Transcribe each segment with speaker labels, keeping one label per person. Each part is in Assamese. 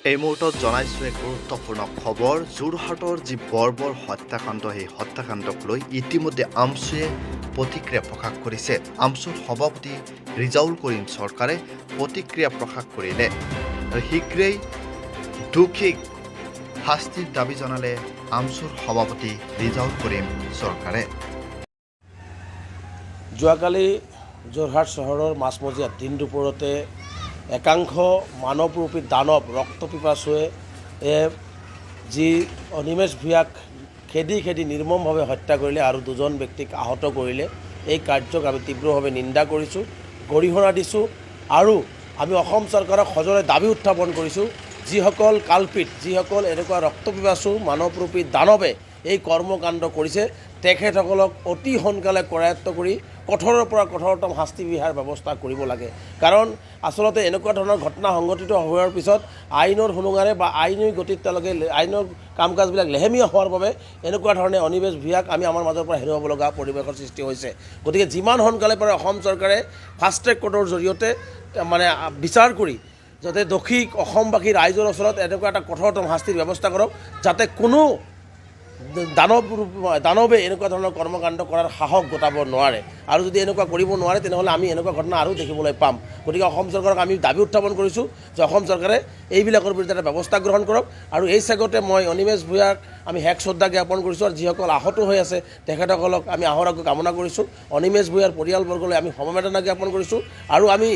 Speaker 1: এই মুহূৰ্তত জনাইছোঁ এক গুৰুত্বপূৰ্ণ খবৰ। যোৰহাটৰ যি বৰ্বৰ হত্যাকাণ্ড, সেই হত্যাকাণ্ডক লৈ ইতিমধ্যে আমছুৱে প্ৰতিক্ৰিয়া প্ৰকাশ কৰিছে। আমছুৰ সভাপতি ৰিজাউল কৰিম চৰকাৰে প্ৰতিক্ৰিয়া প্ৰকাশ কৰিলে। শীঘ্ৰেই দোষীক শাস্তিৰ দাবী জনালে আমছুৰ সভাপতি ৰিজাউল কৰিম চৰকাৰে।
Speaker 2: যোৱাকালি যোৰহাট চহৰৰ মাজমজিয়াত দিন দুপৰতে একাংশ মানৱৰূপী দানৱ ৰক্তপিপাসুৱে যি অনিমেষ ভূঞাক খেদি নিৰ্মমভাৱে হত্যা কৰিলে আৰু দুজন ব্যক্তিক আহত কৰিলে, এই কাৰ্যক আমি তীব্ৰভাৱে নিন্দা কৰিছোঁ, গৰিহণা দিছোঁ আৰু আমি অসম চৰকাৰক সজোৰে দাবী উত্থাপন কৰিছোঁ, যিসকল কালপিত, যিসকল এনেকুৱা ৰক্তপিপাসু মানৱৰূপী দানৱে এই কৰ্মকাণ্ড কৰিছে, তেখেতসকলক অতি সোনকালে কৰায়ত্ব কৰি কঠোৰৰ পৰা কঠোৰতম শাস্তি বিহাৰ ব্যৱস্থা কৰিব লাগে। কাৰণ আচলতে এনেকুৱা ধৰণৰ ঘটনা সংঘটিত হোৱাৰ পিছত আইনৰ সুনুঙাৰে বা আইনী গতিত তেওঁলোকে আইনৰ কাম কাজবিলাক লেহেমীয়া হোৱাৰ বাবে এনেকুৱা ধৰণে অনিমেষ ভূঞাক আমি আমাৰ মাজৰ পৰা হেৰুৱাব লগা পৰিৱেশৰ সৃষ্টি হৈছে। গতিকে যিমান সোনকালে পাৰে অসম চৰকাৰে ফাষ্ট ট্ৰেক কোৰ্টৰ জৰিয়তে বিচাৰ কৰি যাতে দোষীক অসমবাসী ৰাইজৰ ওচৰত এনেকুৱা এটা কঠোৰতম শাস্তিৰ ব্যৱস্থা কৰক, যাতে কোনো দানৱে এনেকুৱা ধৰণৰ কৰ্মকাণ্ড কৰাৰ সাহস গোটাব নোৱাৰে। আৰু যদি এনেকুৱা কৰিব নোৱাৰে তেনেহ'লে আমি এনেকুৱা ঘটনা আৰু দেখিবলৈ পাম। গতিকে অসম চৰকাৰক আমি দাবী উত্থাপন কৰিছোঁ যে অসম চৰকাৰে এইবিলাকৰ বিৰুদ্ধে এটা ব্যৱস্থা গ্ৰহণ কৰক। আৰু এই চেগতে মই অনিমেষ ভূঞাক আমি শেষ শ্ৰদ্ধা জ্ঞাপন কৰিছোঁ আৰু যিসকল আহত হৈ আছে তেখেতসকলক আমি আহোৰাকৈ কামনা কৰিছোঁ। অনিমেষ ভূঞাৰ পৰিয়ালবৰ্গলৈ আমি সমবেদনা জ্ঞাপন কৰিছোঁ আৰু আমি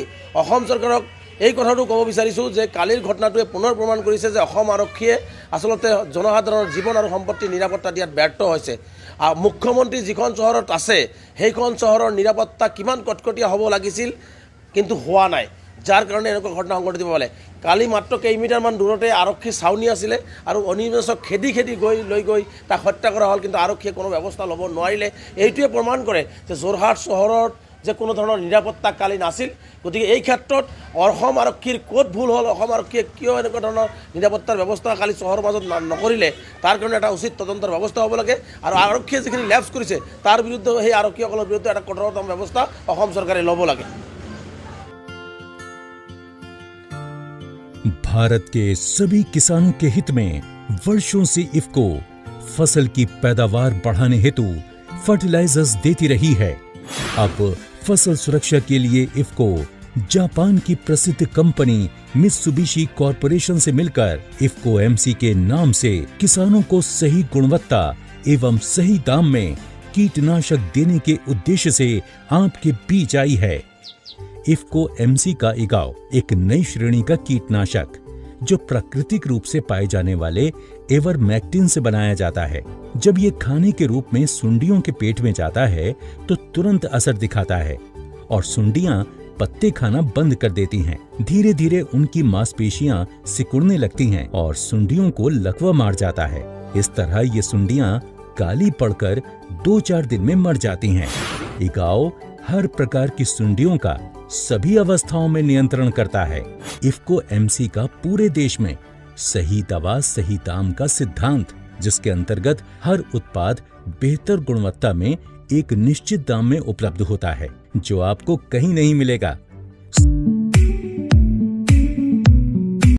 Speaker 2: অসম চৰকাৰক এই কথাটো ক'ব বিচাৰিছোঁ যে কালিৰ ঘটনাটোৱে পুনৰ প্ৰমাণ কৰিছে যে অসম আৰক্ষীয়ে আচলতে জনসাধাৰণৰ জীৱন আৰু সম্পত্তিৰ নিৰাপত্তা দিয়াত ব্যৰ্থ হৈছে। মুখ্যমন্ত্ৰী যিখন চহৰত আছে সেইখন চহৰৰ নিৰাপত্তা কিমান কটকটীয়া হ'ব লাগিছিল, কিন্তু হোৱা নাই, যাৰ কাৰণে এনেকুৱা ঘটনা সংঘটিত পালে। কালি মাত্ৰ কেইমিটাৰমান দূৰতে আৰক্ষীৰ ছাউনি আছিলে আৰু অনিমেষক খেদি লৈ গৈ তাক হত্যা কৰা হ'ল, কিন্তু আৰক্ষীয়ে কোনো ব্যৱস্থা ল'ব নোৱাৰিলে। এইটোৱে প্ৰমাণ কৰে যে যোৰহাট চহৰত যে কোনো ধৰণৰ নিৰাপত্তা কালি নাছিল। গতিকে এই ক্ষেত্ৰত অসম আৰক্ষীৰ ক'ত ভুল হ'ল, অসম আৰক্ষীয়ে কিয় এনেকুৱা ধৰণৰ নিৰাপত্তাৰ ব্যৱস্থা কালি চহৰৰ মাজত নকৰিলে, তাৰ কাৰণে এটা উচিত তদন্তৰ ব্যৱস্থা হ'ব লাগে। আৰু আৰক্ষীয়ে যিখিনি লেপছ কৰিছে তাৰ বিৰুদ্ধে সেই আৰক্ষীসকলৰ বিৰুদ্ধে এটা কঠোৰতম ব্যৱস্থা অসম চৰকাৰে ল'ব লাগে।
Speaker 3: भारत के सभी किसानों के हित में वर्षों से इफ्को फसल की पैदावार बढ़ाने हेतु फर्टिलाइजर्स देती रही है। अब फसल सुरक्षा के लिए इफ्को जापान की प्रसिद्ध कंपनी मित्सुबिशी कॉरपोरेशन से मिलकर इफ्को एमसी के नाम से किसानों को सही गुणवत्ता एवं सही दाम में कीटनाशक देने के उद्देश्य से आपके बीच आई है। इफ्को एमसी का इगाव एक नई श्रेणी का कीटनाशक जो प्राकृतिक रूप से पाए जाने वाले एवरमेक्टिन से बनाया जाता है। जब ये खाने के रूप में सुंडियों के पेट में जाता है तो तुरंत असर दिखाता है और सुंडियां पत्ते खाना बंद कर देती हैं। धीरे धीरे उनकी मांसपेशियां सिकुड़ने लगती हैं और सुंडियों को लकवा मार जाता है। इस तरह ये सुंडियां काली पड़कर 2-4 दिन में मर जाती हैं। इगाव हर प्रकार की सुंडियों का सभी अवस्थाओं में नियंत्रण करता है। इफ्को एमसी का पूरे देश में सही दवा सही दाम का सिद्धांत, जिसके अंतर्गत हर उत्पाद बेहतर गुणवत्ता में एक निश्चित दाम में उपलब्ध होता है, जो आपको कहीं नहीं मिलेगा।